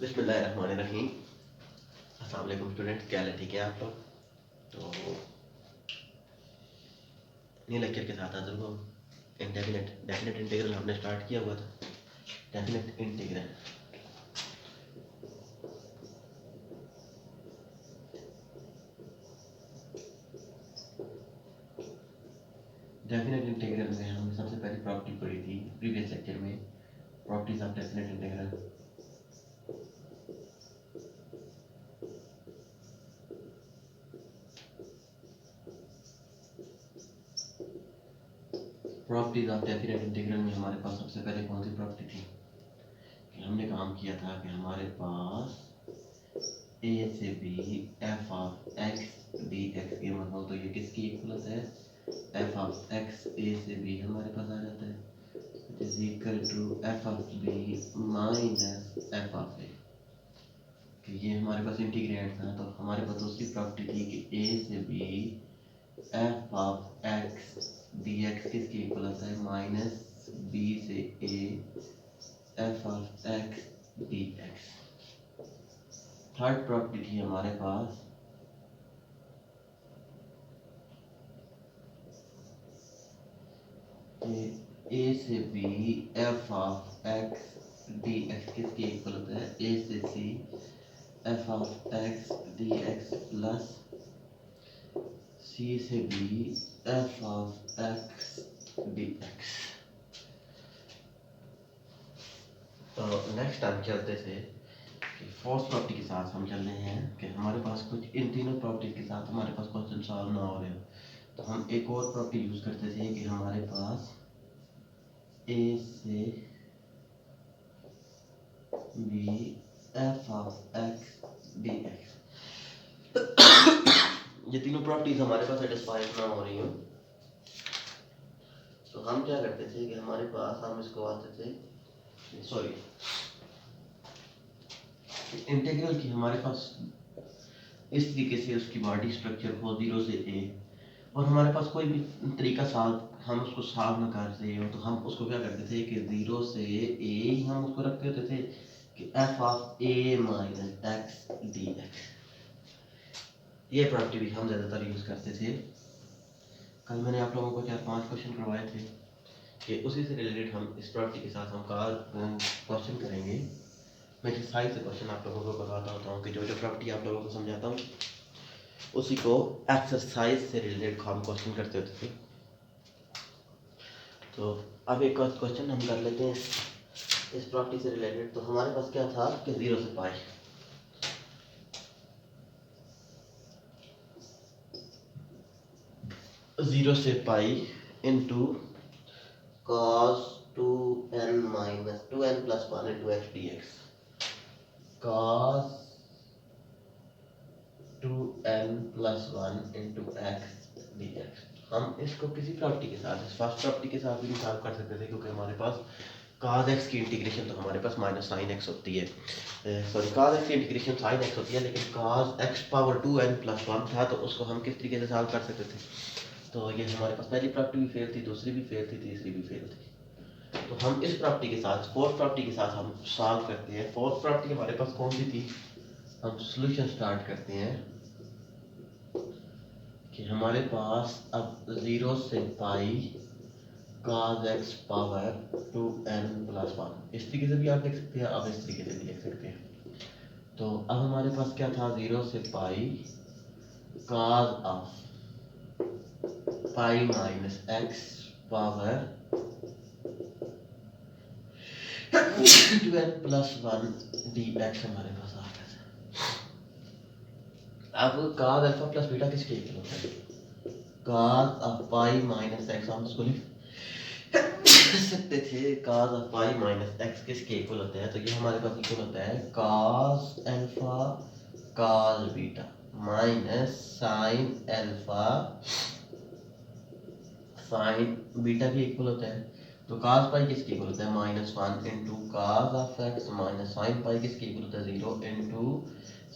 बिस्मिल्लाहिर्रहमानिर्रहीम। अस्सलाम वालेकुम स्टूडेंट, क्या हाल है? ठीक है आप लोग? तो ये लेक्चर के साथ हाजिर हुआ इंडेफिनेट डेफिनेट इंटीग्रल हमने स्टार्ट किया हुआ था। डेफिनेट इंटीग्रल डेफिनेट इंटीग्रल में हमने सबसे पहली प्रॉपर्टी पढ़ी थी प्रीवियस लेक्चर में, properties of definite integral. Properties of definite integral में हमारे पास सबसे पहले कौन सी प्रॉपर्टी थी कि हमने काम किया था कि हमारे पास ए से B F of x D X given हो तो ये किसकी इक्वल है? एफ ऑफ एक्स ए से बी हमारे पास आ जाता है is equal to F of B minus F of A. कि ये हमारे पास इंटीग्रेंड था, तो हमारे पास दूसरी प्रॉपर्टी थी कि ए से B F of x D X किसकी इक्वल होता है? माइनस बी से A F of x D X. Third property थी हमारे पास ए से B F of x D x किसके इक्वल होता है? ए से C F of x D X plus C से B F of x D x. तो नेक्स्ट हम चलते थे कि फोर्थ प्रॉपर्टी के साथ हम चल रहे हैं कि हमारे पास कुछ इन तीनों प्रॉपर्टी के साथ हमारे पास क्वेश्चन सॉल्व ना हो रहे हो, तो हम एक और प्रॉपर्टी यूज करते थे कि हमारे पास ए से B F of x D x, ये तीनों प्रॉपर्टीज हमारे पास सेटिस्फाई ना हो रही हो, तो हम क्या करते थे कि हमारे पास हम इसको आते थे सॉरी इंटीग्रल की हमारे पास इस तरीके से उसकी बॉडी स्ट्रक्चर हो 0 से a, और हमारे पास कोई भी तरीका हम उसको सॉल्व ना कर रहे हो तो हम उसको क्या करते थे कि 0 से a हम उसको रखते होते थे कि f of a minus x D x. ये प्रॉपर्टी भी हम ज़्यादातर यूज़ करते थे। कल मैंने आप लोगों को 4-5 क्वेश्चन करवाए थे कि उसी से रिलेटेड हम इस प्रॉपर्टी के साथ हम क्वेश्चन करेंगे। मैं एक्सरसाइज से क्वेश्चन आप लोगों को करवाता होता हूँ कि जो जो प्रॉपर्टी आप लोगों को समझाता हूँ उसी को एक्सरसाइज से रिलेटेड हम क्वेश्चन करते होते थे। तो अब एक क्वेश्चन हम कर लेते हैं इस प्रॉपर्टी से रिलेटेड। तो हमारे पास क्या था कि 0 से पाई, जीरो से pi into cos 2n minus 2n plus 1 into x D x, cos 2n plus 1 into x D x. हम इसको किसी प्रॉपर्टी के साथ, इस फर्स्ट प्रॉपर्टी के साथ भी सॉल्व कर सकते थे क्योंकि हमारे पास cos x की इंटीग्रेशन तो हमारे पास माइनस साइन x होती है, सॉरी cos x की इंटीग्रेशन साइन x होती है, लेकिन cos x power 2n plus 1 था तो उसको हम किस तरीके से सॉल्व कर सकते थे? तो ये हमारे पास पहली प्रॉपर्टी भी फेल थी, दूसरी भी फेल थी, तीसरी भी फेल थी। तो हम इस प्रॉपर्टी के साथ फोर्थ प्रॉपर्टी के साथ हम सॉल्व करते हैं। फोर्थ प्रॉपर्टी हमारे पास कौन सी थी? हम सॉल्यूशन स्टार्ट करते हैं कि हमारे पास अब 0 से पाई cos x power 2n plus 1, इस तरीके से भी आप लिख सकते हैं, आप इस तरीके से भी लिख सकते हैं। तो अब हमारे पास क्या था? 0 से पाई cos of pi minus x power 2n plus 1 dx हमारे पास आ गया। अब cos अल्फा प्लस बीटा किसके इक्वल होता है? cos of pi minus x, हम इसको लिख सकते थे cos of pi minus x किसके इक्वल होता है? तो ये हमारे पास इक्वल होता है cos alpha cos beta minus sine alpha sign beta भी इक्वल होता है। तो cos पाई किसके इक्वल होता है? Minus 1 into cos of x minus sine pi किसके इक्वल होता है? 0 इंटू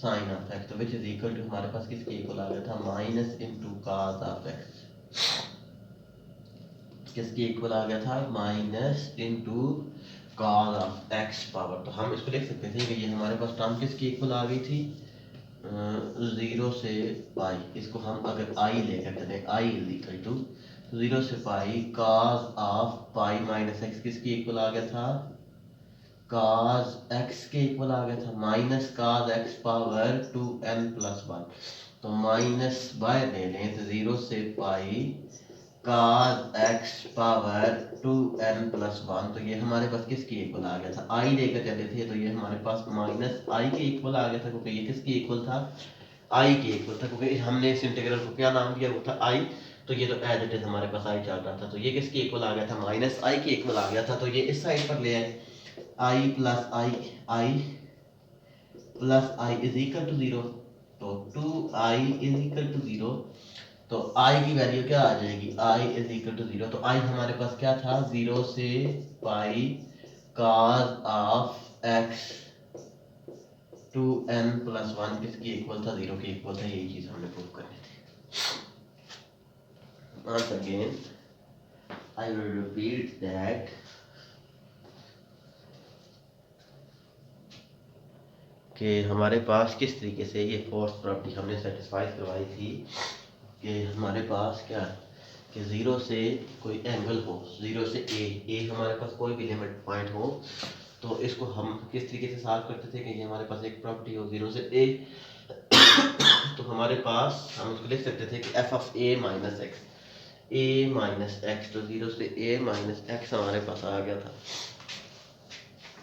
साइन ऑफ x, तो विच इज इक्वल टू हमारे पास किसके इक्वल आ गया था? Minus into cos of x किसके इक्वल आ गया था? Minus into cos of x power, तो हम इसको लिख सकते थे कि ये हमारे पास टर्म किसकी इक्वल आ गई थी, 0 से पाई। इसको हम अगर i लेकर चले, i इज इक्वल टू 0 से पाई cos of pi minus x किसकी इक्वल आ गया था, cos x के इक्वल आ गया था, minus cos x power 2n plus 1। तो माइनस बाहर ले लें तो 0 से पाई cos x power 2n plus 1, तो ये हमारे पास किसकी इक्वल आ गया था, i लेकर चले थे तो ये हमारे पास माइनस i के इक्वल आ गया था, क्योंकि ये किसकी इक्वल था, i के इक्वल था, क्योंकि हमने इस इंटीग्रल को क्या नाम दिया, वो था i। तो ये तो एज इट इज हमारे पास i चल रहा था, तो ये किसकी इक्वल आ गया था, माइनस i के इक्वल आ गया था। तो ये इस साइड पर ले आए, i plus i plus i is equal to 0, तो 2i इज इक्वल टू 0। तो i की वैल्यू क्या आ जाएगी, i इज इक्वल टू 0। तो i हमारे पास क्या था, 0 से पाई cos of x 2n plus 1 किसकी इक्वल था, 0 के इक्वल था। यही चीज हमने प्रूव करनी थी। Once again I will repeat that कि हमारे पास किस तरीके से ये फोर्थ प्रॉपर्टी हमने सेटिस्फाई करवाई थी कि हमारे पास क्या कि 0 से कोई एंगल हो, 0 से ए हमारे पास कोई भी लिमिट पॉइंट हो, तो इसको हम किस तरीके से सॉल्व करते थे कि ये हमारे पास एक प्रॉपर्टी हो 0 से ए तो हमारे पास हम उसको लिख सकते थे कि F of A minus x, तो 0 से ए माइनस एक्स हमारे पास आ गया था।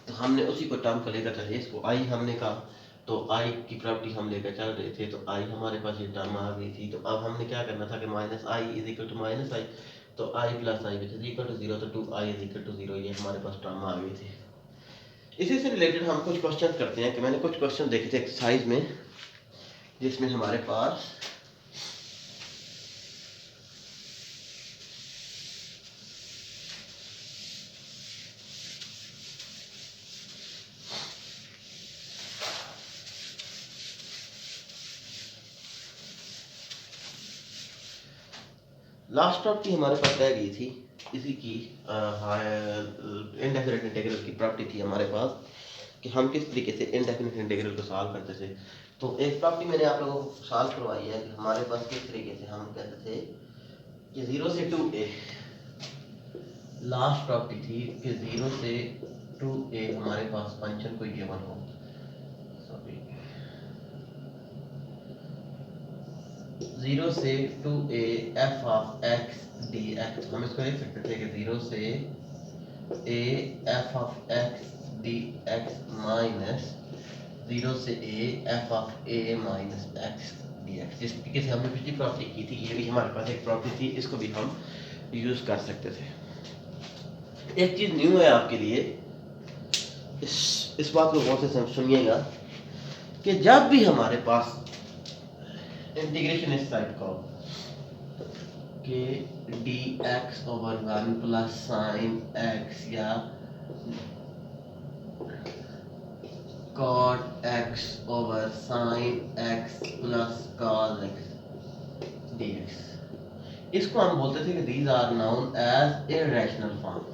तो हमने उसी को टर्म को लेकर चले, इसको आई हमने कहा, तो आई की प्रॉपर्टी हम लेकर चल रहे थे, तो आई हमारे पास ये टर्म आ गई थी। तो अब हमने क्या करना था कि minus I is equal to minus I, तो I plus I is equal to 0, तो 2i इज इक्वल टू 0, ये हमारे पास टर्म आ गई थी। इसी से रिलेटेड हम कुछ क्वेश्चन करते हैं कि मैंने कुछ क्वेश्चन देखे थे एक्सरसाइज में, जिसमें हमारे पास लास्ट प्रॉपर्टी हमारे पास रह गई थी इसी की इनडेफिनिट इंटीग्रल की प्रॉपर्टी थी हमारे पास कि हम किस तरीके से इनडेफिनिट इंटीग्रल को सॉल्व करते थे। तो एक प्रॉपर्टी मैंने आप लोगों को सॉल्व करवाई है कि हमारे पास किस तरीके से हम कहते थे कि 0 से 2a, लास्ट प्रॉपर्टी थी कि 0 से 2a हमारे पास फंक्शन कोई गिवन हो, 0 से 2a f of x dx, हम इसको लिख सकते थे कि 0 से a f of x dx minus 0 से a f of a minus x dx, जिस तरीके से हमने पिछली प्रॉपर्टी की थी, ये भी हमारे पास एक प्रॉपर्टी थी, इसको भी हम यूज कर सकते थे। एक चीज न्यू है आपके लिए, इस बात को गौर से सुनिएगा कि जब भी हमारे पास इंटीग्रेशन इस टाइप का कि dx over 1 plus sine x या cot x over sine x plus cos x dx, इसको हम बोलते थे कि these are known as irrational form।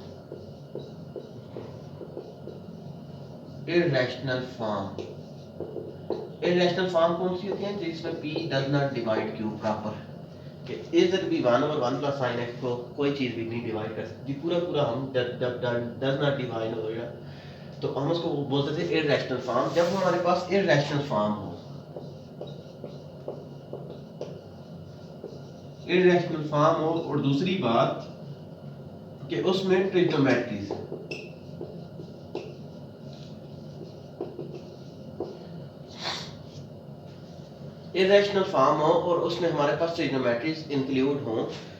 irrational form कौन सी होती है, जिसमें p does not divide q proper, कि इधर भी 1 ओवर 1 प्लस साइन x को कोई चीज भी नहीं डिवाइड कर सकती, पूरा पूरा हम does not divide हो गया, तो हम उसको बोलते थे irrational form। जब हमारे पास irrational form हो, irrational form हो, और दूसरी बात कि उसमें ट्रिग्नोमेट्रीज, इरेशनल फॉर्म हो और उसमें हमारे पास ट्रिग्नोमेट्रीज इंक्लूड हो।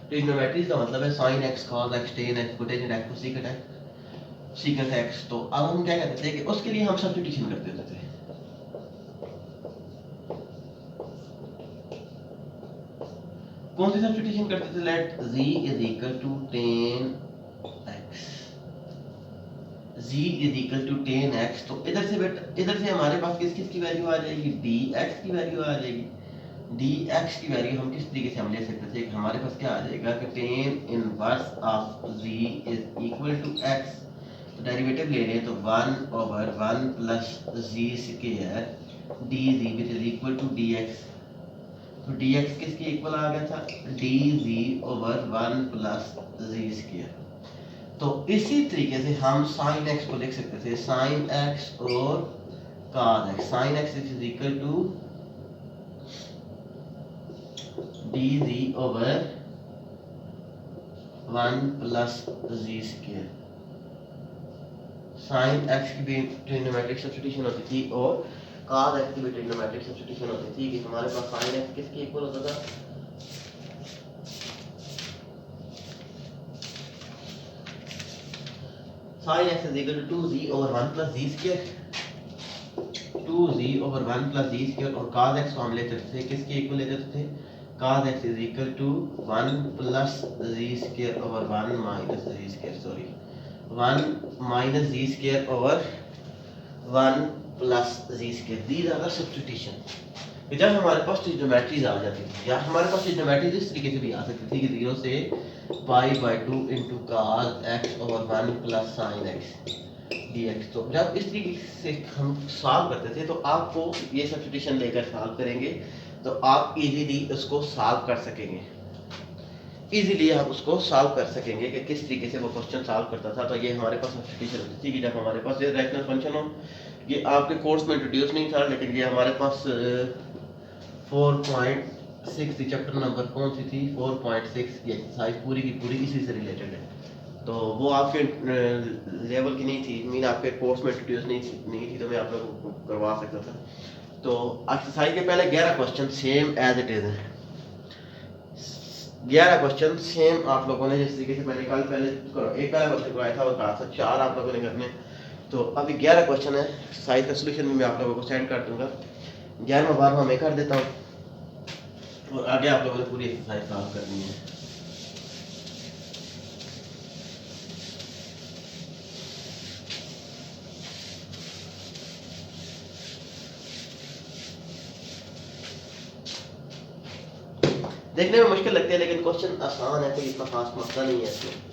ट्रिग्नोमेट्रीज का मतलब है sin x cos x tan x कोटेन x secant x। तो अब हम क्या कहते थे कि उसके लिए हम सब्स्टिट्यूशन कर देते थे। कौन सी सब्स्टिट्यूशन करते थे, let z is equal to tan x, z is equal to tan x, तो इधर से हमारे पास किस किस की वैल्यू आ जाएगी, dx की वैल्यू आ जाएगी। dx की वैल्यू हम किस तरीके से हम ले सकते थे, हमारे पास क्या आ जाएगा कि tan inverse of z is equal to x तो डेरिवेटिव ले रहे हैं तो 1/1 plus z square d z which is equal to d x. तो डी एक्स किसके इक्वल आ गया था, d z over 1 plus z square. तो इसी तरीके से हम साइन एक्स को लिख सकते थे, साइन एक्स और cos x, sine x is equal to d z over 1 plus z square. Sine x की भी ट्रिग्नोमेट्रिक सब्स्टिट्यूशन होती थी और cos x की भी ट्रिग्नोमेट्रिक सब्स्टिट्यूशन होती थी कि हमारे पास साइन x किसके इक्वल होता था, sine x is equal to 2z over 1 plus z square, 2z over 1 plus z square. और cos x को हम लेते थे किसके इक्वल लेते थे, cos x is equal to 1 plus z square over 1 minus z square, sorry 1 minus z square over 1 plus z square. These are the substitution. जब हमारे पास ट्रिग्नोमेट्रीज आ जाती थी या हमारे पास ट्रिग्नोमेट्रीज इस तरीके से भी आ सकती थी कि 0 से π/2 into cos x over 1 plus sine x dx। तो जब इस तरीके से हम सॉल्व करते थे तो आपको ये सब्स्टिट्यूशन लेकर सॉल्व करेंगे तो आप इजीली उसको सॉल्व कर सकेंगे, इजीली हम उसको सॉल्व कर सकेंगे कि किस तरीके से वो क्वेश्चन सॉल्व करता था। तो ये हमारे पास सब्स्टिट्यूशन होती थी कि जब हमारे पास ये रैशनल फंक्शन हो, ये आपके कोर्स में इंट्रोड्यूस नहीं था लेकिन ये हमारे पास 4.6 चैप्टर नंबर कौन सी थी, 4.6 की एक्सरसाइज पूरी की पूरी इसी से रिलेटेड है। तो वो आपके लेवल की नहीं थी, मीन आपके कोर्स में इंट्रोड्यूस नहीं थी तो मैं आप लोगों को करवा सकता था। तो एक्सरसाइज के पहले 11 question same as it is है, 11 क्वेश्चन सेम आप लोगों ने जिस तरीके से मैंने कल पहले एक पहला क्वेश्चन करवाया था और कहा था 4 आप लोगों ने करने। तो अभी 11 क्वेश्चन है, एक्सरसाइज का सोल्यूशन भी मैं आप लोगों को सेंड कर दूंगा, 11वां 12वां मैं कर देता हूँ और आगे आप लोगों ने पूरी एक्सरसाइज सॉल्व करनी है। देखने में मुश्किल लगते हैं लेकिन क्वेश्चन आसान है, कोई इतना खास मसला नहीं है इसमें।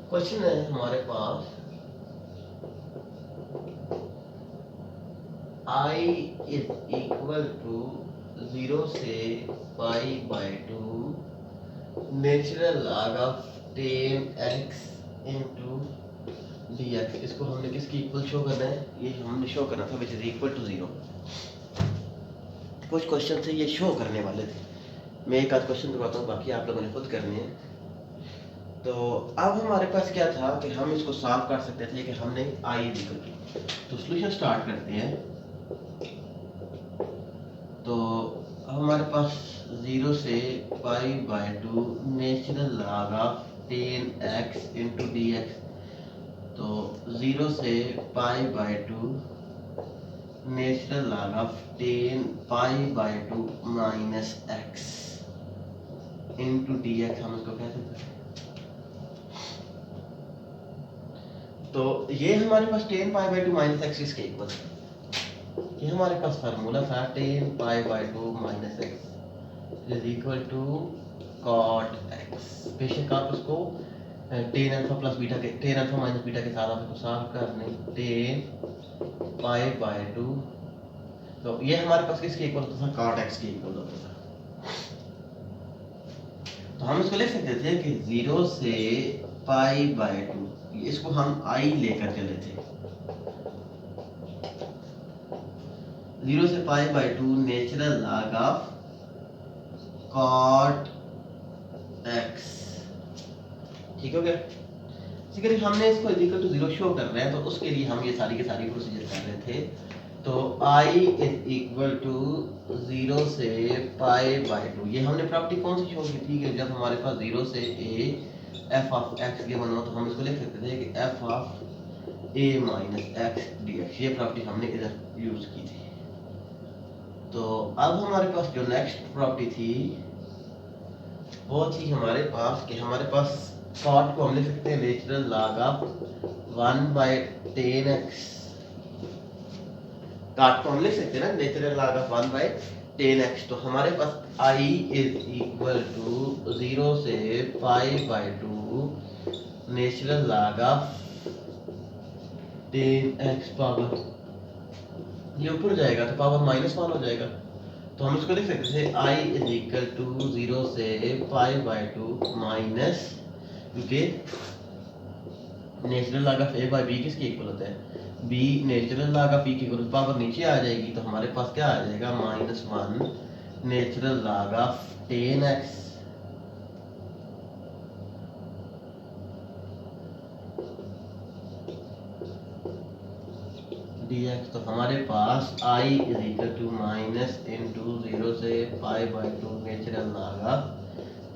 क्वेश्चन है हमारे पास I इज इक्वल टू 0 से π/2 natural log of 10x into dx। इसको हमने किसकी इक्वल शो करना है, ये हमने शो करना था विच इज इक्वल टू 0। कुछ क्वेश्चन थे ये शो करने वाले थे, मैं एक आध क्वेश्चन करवाता हूँ बाकी आप लोगों ने खुद करने हैं। तो अब हमारे पास क्या था कि हम इसको सॉल्व कर सकते थे कि हमने I इक्वल टू, तो सॉल्यूशन स्टार्ट करते हैं। तो हमारे पास 0 से π/2 natural log of 10x into dx। तो 0 से π/2 natural log of 10 π/2 minus x into dx हम इसको कह सकते हैं। तो ये हमारे पास 10 π/2 माइनस एक्स इसके इक्वल है, ये हमारे पास फार्मूला था 10 π/2 minus X is equal to cot x। बेशक आप उसको tan अल्फा प्लस बीटा के, tan अल्फा माइनस बीटा के साथ आप इसको सॉल्व करने 10 π/2। तो ये हमारे पास किसके इक्वल होता था, cot x के इक्वल होता था। तो हम इसको लिख सकते थे कि 0 से π/2, इसको हम I लेकर चले थे, 0 से π/2 natural log of cot x, ठीक हो गया। अगर हमने इसको इक्वल टू 0 शो करना है तो उसके लिए हम ये सारी की सारी प्रोसीजर कर रहे थे। तो I इज इक्वल टू 0 से पाई बाई 2, ये हमने प्रॉपर्टी कौन सी शो की थी कि जब हमारे पास 0 से a f of x given हो तो हम इसको लिख सकते थे कि f of a minus x dx, ये प्रॉपर्टी हमने इधर यूज की थी। तो अब हमारे पास जो नेक्स्ट प्रॉपर्टी थी वो थी हमारे पास कि हमारे पास कॉट को हम लिख सकते हैं natural log of 1/10x, cot को हम लिख सकते हैं ना नेचुरल लॉग ऑफ 1/10x। तो हमारे पास I इज इक्वल टू 0 से pi by 2 natural log of 10x power, ये ऊपर जाएगा तो पावर -1 हो जाएगा। तो हम इसको लिख सकते थे I इज इक्वल टू 0 से पाई बाई 2 माइनस, क्योंकि natural log of a by b किसके इक्वल होता है, b natural log of e की इक्वल, पावर नीचे आ जाएगी तो हमारे पास क्या आ जाएगा -1 natural log of 10x dx। तो हमारे पास I is equal to minus into 0 से pi by 2 natural log of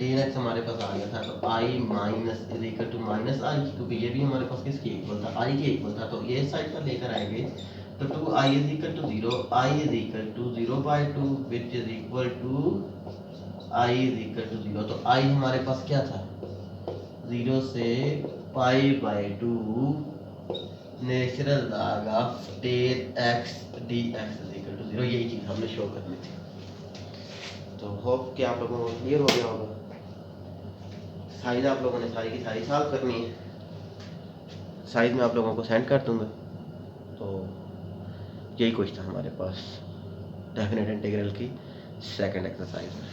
10x हमारे पास आ गया था। तो I minus is equal to minus I, क्योंकि ये भी हमारे पास किसके इक्वल था, I के इक्वल था। तो ये साइड पर लेकर आएंगे तो 2I is equal to 0, I is equal to 0/2 which is equal to I is equal to 0। तो I हमारे पास क्या था 0 से pi by 2 natural log of 10x dx is equal to 0, यही चीज़ हमने शो करनी थी। तो होप कि आप लोगों को क्लियर हो गया होगा। साइज आप लोगों ने सारी की सारी सॉल्व करनी है, साइज में आप लोगों को सेंड कर दूंगा। तो यही कुछ था हमारे पास डेफिनेट इंटीग्रल की सेकंड एक्सरसाइज में।